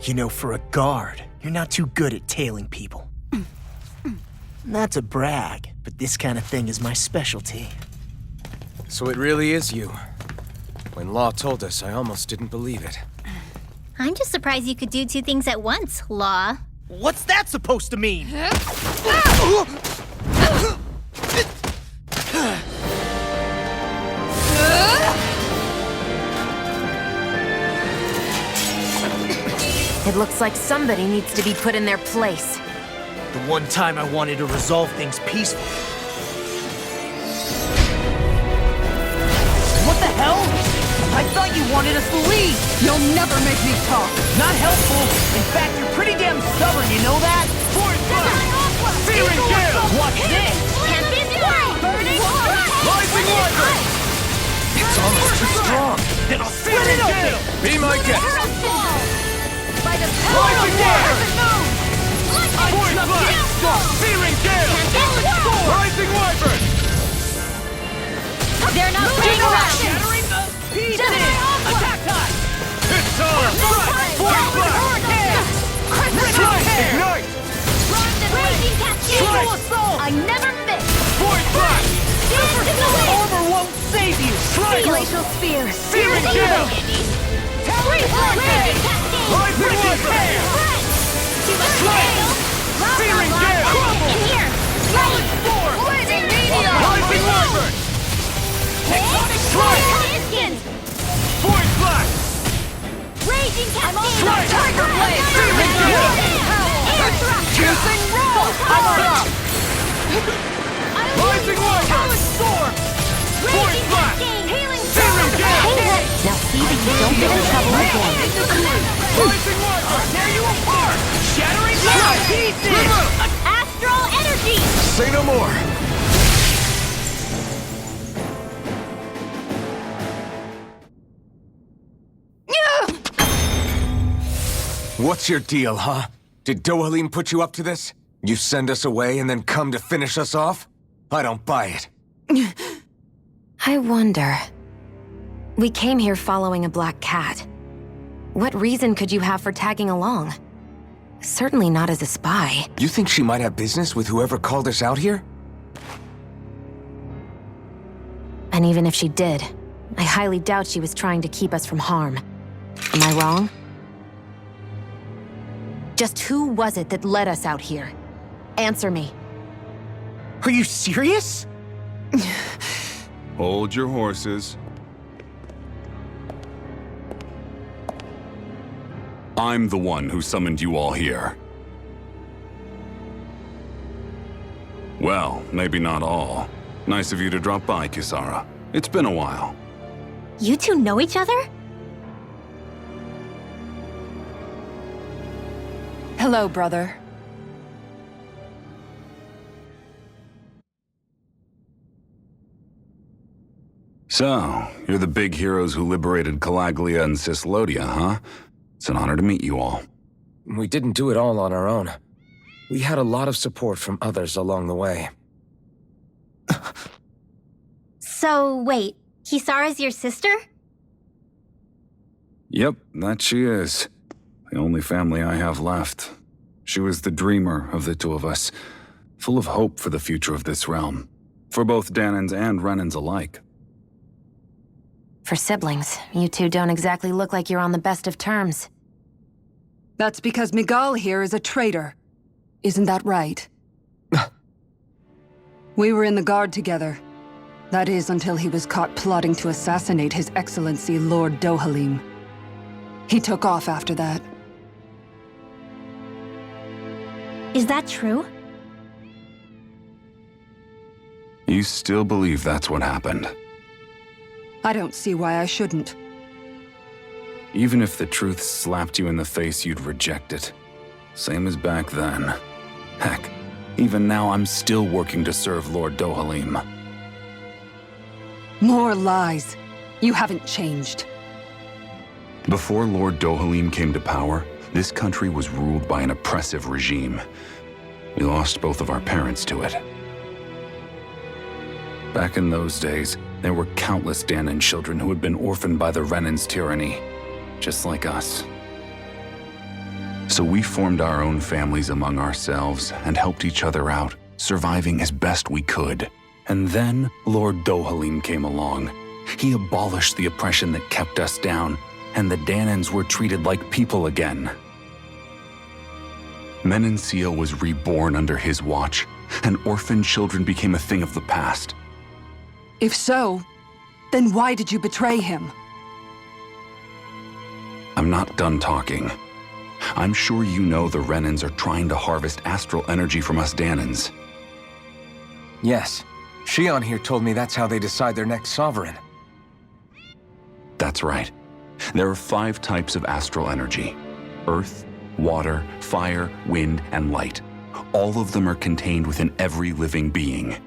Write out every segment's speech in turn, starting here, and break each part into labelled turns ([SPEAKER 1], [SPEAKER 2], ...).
[SPEAKER 1] You know, for a guard, you're not too good at tailing people. Not to brag, but this kind of thing is my specialty.
[SPEAKER 2] So it really is you. When Law told us, I almost didn't believe it.
[SPEAKER 3] I'm just surprised you could do two things at once, Law.
[SPEAKER 1] What's that supposed to mean?
[SPEAKER 4] It looks like somebody needs to be put in their place.
[SPEAKER 1] The one time I wanted to resolve things peacefully. What the hell? I thought you wanted us to leave!
[SPEAKER 5] You'll never make me talk!
[SPEAKER 1] Not helpful! In fact, you're pretty damn stubborn, you know that? Fearing gale! Watch this!
[SPEAKER 3] Tempest Flight! Burning
[SPEAKER 2] Rising Wyvern! It's almost too strong.
[SPEAKER 1] Then I'll split it open!
[SPEAKER 2] Be my guest.
[SPEAKER 3] By the
[SPEAKER 2] Rising Wyvern!
[SPEAKER 3] Void
[SPEAKER 2] Blast! Fearing gale! Rising Wyvern!
[SPEAKER 3] They're not playing around!
[SPEAKER 1] Shattering the pieces! Attack time!
[SPEAKER 2] It's on! Void Blast! Ignite!
[SPEAKER 3] Raging Cascade!
[SPEAKER 2] Strike!
[SPEAKER 3] I never miss!
[SPEAKER 2] Void Blast!
[SPEAKER 3] Dance in the wind!
[SPEAKER 1] Armor won't save you!
[SPEAKER 4] Glacial Spear!
[SPEAKER 2] Fearing gale!
[SPEAKER 3] Raging Cascade!
[SPEAKER 2] Rising Wyvern! Fearing gale!
[SPEAKER 3] In here!
[SPEAKER 2] Solid Storm!
[SPEAKER 3] Blazing Meteor!
[SPEAKER 2] Rising Wyvern!
[SPEAKER 3] Strike! Pistons!
[SPEAKER 2] Void Blast!
[SPEAKER 3] Raging Cascade!
[SPEAKER 2] Strike!
[SPEAKER 3] Tiger Blade!
[SPEAKER 2] Fearing gale!
[SPEAKER 3] Air Thrust!
[SPEAKER 2] Juicing Roll!
[SPEAKER 3] Power!
[SPEAKER 2] Rising Wyvern!
[SPEAKER 1] Storm!
[SPEAKER 2] Void
[SPEAKER 3] Raging
[SPEAKER 2] Blast!
[SPEAKER 3] Cascade! Healing
[SPEAKER 2] Fearing gale!
[SPEAKER 4] Now see that you don't get in trouble again.
[SPEAKER 2] Rising Wyvern!
[SPEAKER 1] Tear you apart! Shattering the pieces!
[SPEAKER 3] Astral Energy!
[SPEAKER 2] Say no more! What's your deal, huh? Did Dohalim put you up to this? You send us away and then come to finish us off? I don't buy it.
[SPEAKER 4] I wonder. We came here following a black cat. What reason could you have for tagging along? Certainly not as a spy.
[SPEAKER 2] You think she might have business with whoever called us out here?
[SPEAKER 4] And even if she did, I highly doubt she was trying to keep us from harm. Am I wrong? Just who was it that led us out here? Answer me.
[SPEAKER 1] Are you serious?
[SPEAKER 6] Hold your horses. I'm the one who summoned you all here. Well, maybe not all. Nice of you to drop by, Kisara. It's been a while.
[SPEAKER 3] You two know each other?
[SPEAKER 5] Hello, brother.
[SPEAKER 6] So, you're the big heroes who liberated Calaglia and Cislodia, huh? It's an honor to meet you all.
[SPEAKER 2] We didn't do it all on our own. We had a lot of support from others along the way.
[SPEAKER 3] So, wait. Kisara's your sister?
[SPEAKER 6] Yep, that she is. The only family I have left. She was the dreamer of the two of us, full of hope for the future of this realm, for both Danans and Renans alike.
[SPEAKER 4] For siblings, you two don't exactly look like you're on the best of terms.
[SPEAKER 5] That's because Miguel here is a traitor. Isn't that right? We were in the Guard together. That is, until he was caught plotting to assassinate His Excellency Lord Dohalim. He took off after that.
[SPEAKER 3] Is that true?
[SPEAKER 6] You still believe that's what happened?
[SPEAKER 5] I don't see why I shouldn't.
[SPEAKER 6] Even if the truth slapped you in the face, you'd reject it. Same as back then. Heck, even now I'm still working to serve Lord Dohalim.
[SPEAKER 5] More lies. You haven't changed.
[SPEAKER 6] Before Lord Dohalim came to power, this country was ruled by an oppressive regime. We lost both of our parents to it. Back in those days, there were countless Danan children who had been orphaned by the Renan's tyranny, just like us. So we formed our own families among ourselves and helped each other out, surviving as best we could. And then Lord Dohalim came along. He abolished the oppression that kept us down, and the Danans were treated like people again. Menancia was reborn under his watch, and orphan children became a thing of the past.
[SPEAKER 5] If so, then why did you betray him?
[SPEAKER 6] I'm not done talking. I'm sure you know the Renans are trying to harvest astral energy from us Danans.
[SPEAKER 2] Yes. Shion here told me that's how they decide their next sovereign.
[SPEAKER 6] That's right. There are 5 types of astral energy: earth, water, fire, wind, and light. All of them are contained within every living being.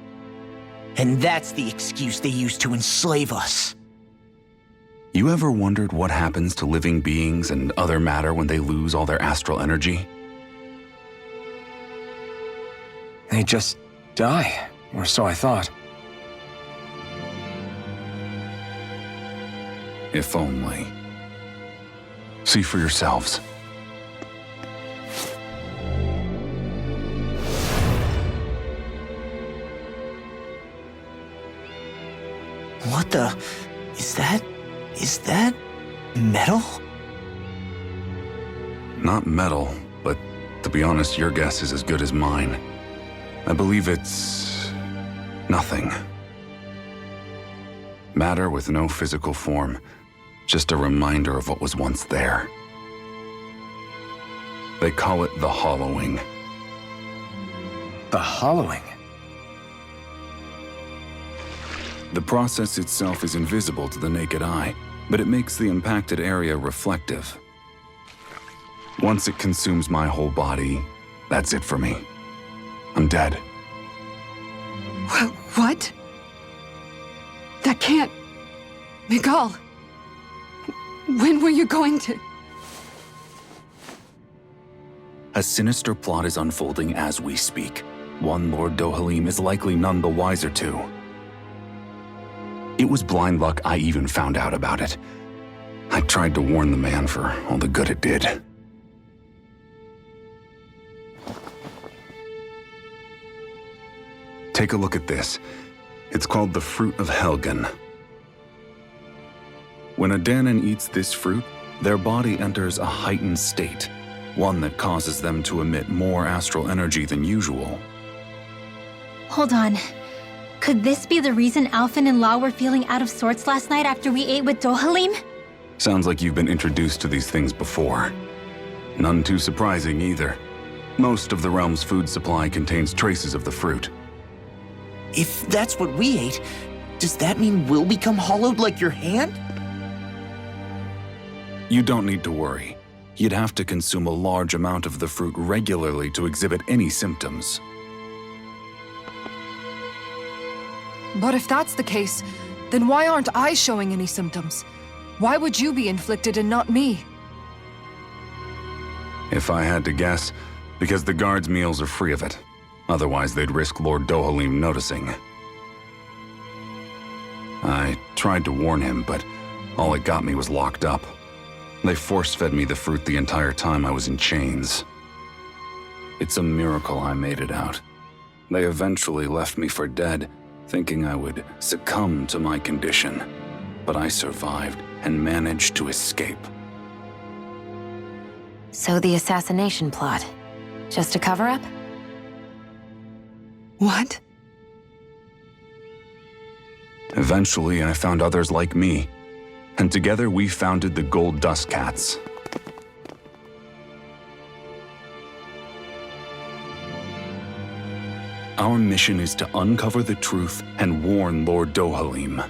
[SPEAKER 1] And that's the excuse they use to enslave us.
[SPEAKER 6] You ever wondered what happens to living beings and other matter when they lose all their astral energy?
[SPEAKER 2] They just die, or so I thought.
[SPEAKER 6] If only. See for yourselves.
[SPEAKER 1] What the... Is that metal?
[SPEAKER 6] Not metal, but to be honest, your guess is as good as mine. I believe it's... nothing. Matter with no physical form, just a reminder of what was once there. They call it the hollowing.
[SPEAKER 2] The hollowing?
[SPEAKER 6] The process itself is invisible to the naked eye, but it makes the impacted area reflective. Once it consumes my whole body, that's it for me. I'm dead.
[SPEAKER 5] What? That can't... Miguel, when were you going to...
[SPEAKER 6] A sinister plot is unfolding as we speak. One Lord Dohalim is likely none the wiser to. It was blind luck I even found out about it. I tried to warn the man for all the good it did. Take a look at this. It's called the Fruit of Helgen. When a Danan eats this fruit, their body enters a heightened state, one that causes them to emit more astral energy than usual.
[SPEAKER 3] Hold on. Could this be the reason Alphen and Law were feeling out of sorts last night after we ate with Dohalim?
[SPEAKER 6] Sounds like you've been introduced to these things before. None too surprising either. Most of the realm's food supply contains traces of the fruit.
[SPEAKER 1] If that's what we ate, does that mean we'll become hollowed like your hand?
[SPEAKER 6] You don't need to worry. You'd have to consume a large amount of the fruit regularly to exhibit any symptoms.
[SPEAKER 7] But if that's the case, then why aren't I showing any symptoms? Why would you be inflicted and not me?
[SPEAKER 6] If I had to guess, because the guards' meals are free of it. Otherwise, they'd risk Lord Dohalim noticing. I tried to warn him, but all it got me was locked up. They force-fed me the fruit the entire time I was in chains. It's a miracle I made it out. They eventually left me for dead, thinking I would succumb to my condition. But I survived and managed to escape.
[SPEAKER 4] So the assassination plot, just a cover-up?
[SPEAKER 5] What?
[SPEAKER 6] Eventually, I found others like me, and together we founded the Gold Dust Cats. Our mission is to uncover the truth and warn Lord Dohalim.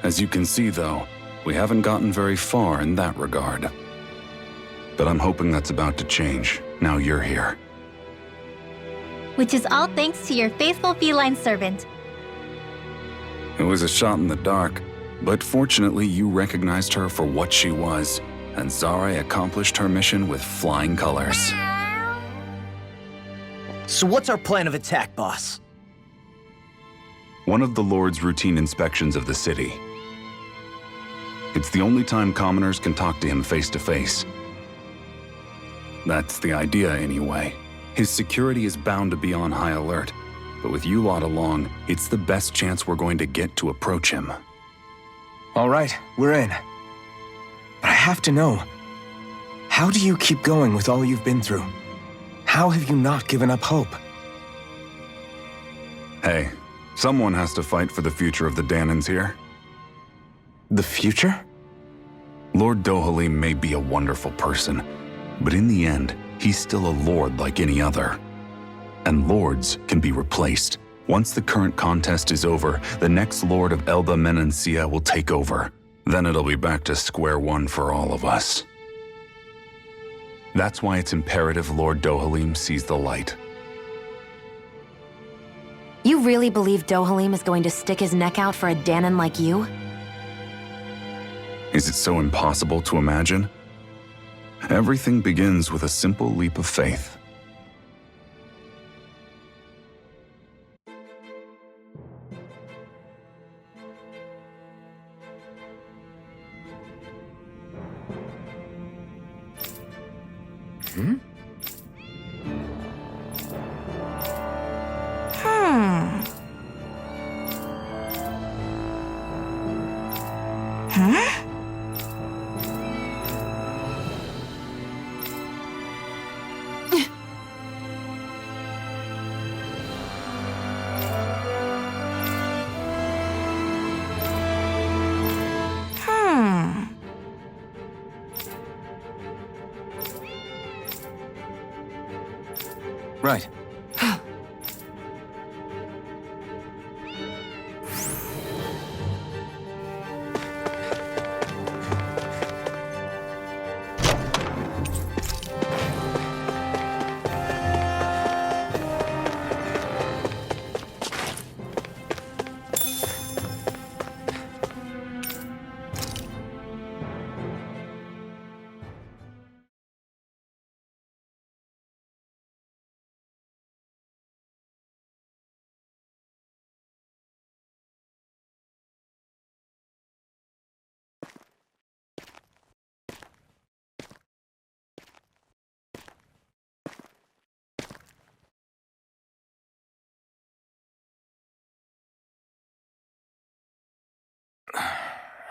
[SPEAKER 6] As you can see, though, we haven't gotten very far in that regard. But I'm hoping that's about to change, now you're here.
[SPEAKER 3] Which is all thanks to your faithful feline servant.
[SPEAKER 6] It was a shot in the dark, but fortunately you recognized her for what she was, and Zare accomplished her mission with flying colors.
[SPEAKER 1] So what's our plan of attack, boss?
[SPEAKER 6] One of the Lord's routine inspections of the city. It's the only time commoners can talk to him face to face. That's the idea, anyway. His security is bound to be on high alert, but with you lot along, it's the best chance we're going to get to approach him.
[SPEAKER 2] All right, we're in. But I have to know, how do you keep going with all you've been through? How have you not given up hope?
[SPEAKER 6] Hey, someone has to fight for the future of the Danans here.
[SPEAKER 2] The future?
[SPEAKER 6] Lord Dohalim may be a wonderful person, but in the end, he's still a lord like any other. And lords can be replaced. Once the current contest is over, the next lord of Elba Menancia will take over. Then it'll be back to square one for all of us. That's why it's imperative Lord Dohalim sees the light.
[SPEAKER 4] You really believe Dohalim is going to stick his neck out for a Danan like you?
[SPEAKER 6] Is it so impossible to imagine? Everything begins with a simple leap of faith.
[SPEAKER 2] Right.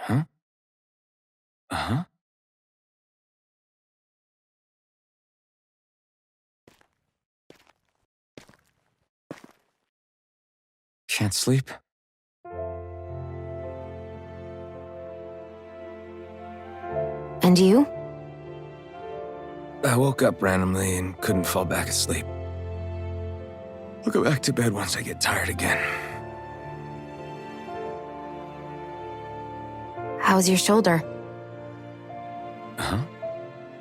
[SPEAKER 2] Huh? Uh-huh. Can't sleep?
[SPEAKER 4] And you?
[SPEAKER 2] I woke up randomly and couldn't fall back asleep. I'll go back to bed once I get tired again.
[SPEAKER 4] How's your shoulder?
[SPEAKER 2] Huh?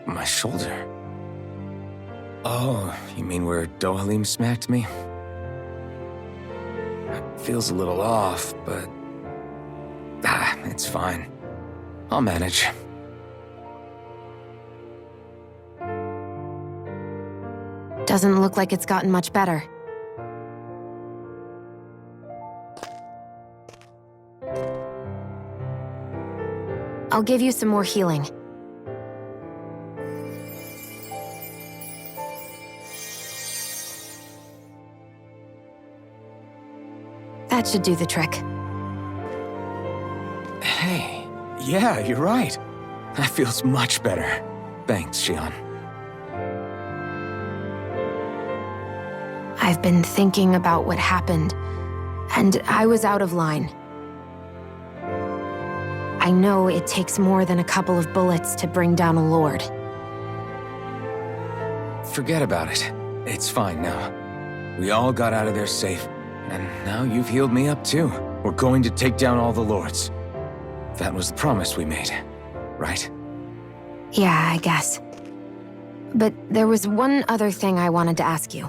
[SPEAKER 2] My shoulder? Oh, you mean where Dohalim smacked me? It feels a little off, but... it's fine. I'll manage.
[SPEAKER 4] Doesn't look like it's gotten much better. I'll give you some more healing. That should do the trick.
[SPEAKER 2] Hey, yeah, you're right. That feels much better. Thanks, Xion.
[SPEAKER 4] I've been thinking about what happened, and I was out of line. I know it takes more than a couple of bullets to bring down a lord.
[SPEAKER 2] Forget about it. It's fine now. We all got out of there safe, and now you've healed me up too. We're going to take down all the lords. That was the promise we made, right?
[SPEAKER 4] Yeah, I guess. But there was one other thing I wanted to ask you.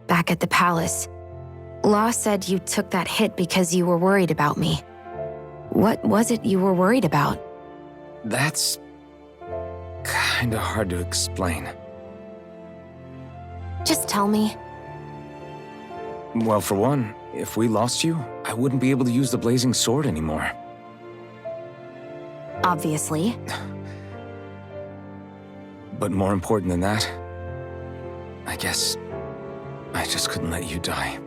[SPEAKER 4] Back at the palace, Law said you took that hit because you were worried about me. What was it you were worried about?
[SPEAKER 2] That's... kinda hard to explain.
[SPEAKER 4] Just tell me.
[SPEAKER 2] Well, for one, if we lost you, I wouldn't be able to use the blazing sword anymore.
[SPEAKER 4] Obviously.
[SPEAKER 2] But more important than that, I guess I just couldn't let you die.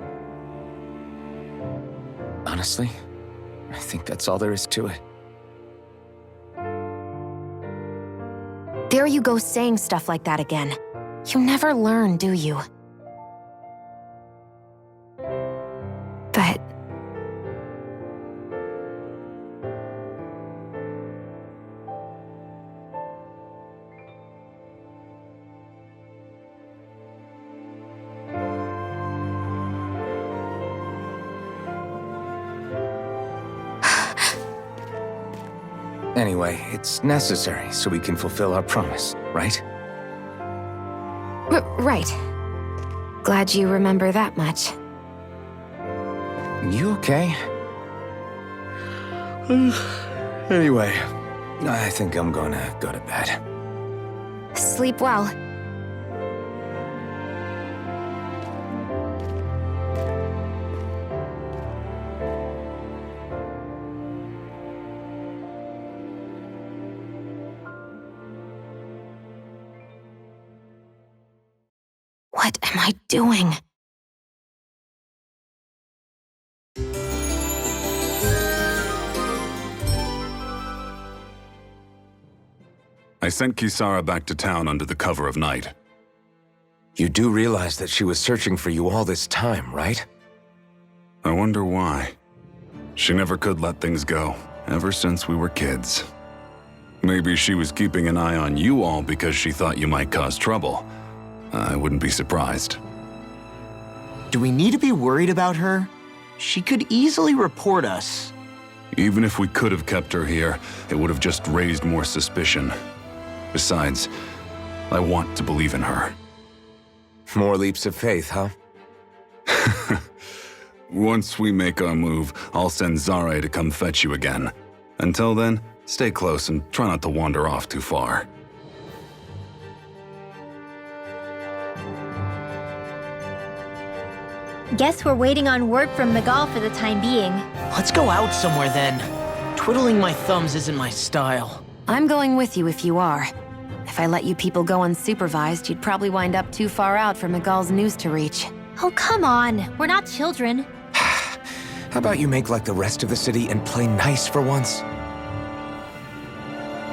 [SPEAKER 2] Honestly, I think that's all there is to it.
[SPEAKER 4] There you go saying stuff like that again. You never learn, do you? But...
[SPEAKER 2] Anyway, it's necessary so we can fulfill our promise, right?
[SPEAKER 4] right. Glad you remember that much.
[SPEAKER 2] You okay? Anyway, I think I'm gonna go to bed.
[SPEAKER 4] Sleep well. What am I doing?
[SPEAKER 6] I sent Kisara back to town under the cover of night.
[SPEAKER 2] You do realize that she was searching for you all this time, right?
[SPEAKER 6] I wonder why. She never could let things go, ever since we were kids. Maybe she was keeping an eye on you all because she thought you might cause trouble. I wouldn't be surprised.
[SPEAKER 1] Do we need to be worried about her? She could easily report us.
[SPEAKER 6] Even if we could have kept her here, it would have just raised more suspicion. Besides, I want to believe in her.
[SPEAKER 2] More leaps of faith, huh?
[SPEAKER 6] Once we make our move, I'll send Zare to come fetch you again. Until then, stay close and try not to wander off too far.
[SPEAKER 3] Guess we're waiting on word from Miguel for the time being.
[SPEAKER 1] Let's go out somewhere then. Twiddling my thumbs isn't my style.
[SPEAKER 4] I'm going with you if you are. If I let you people go unsupervised, you'd probably wind up too far out for Miguel's news to reach.
[SPEAKER 3] Oh, come on. We're not children.
[SPEAKER 2] How about you make like the rest of the city and play nice for once?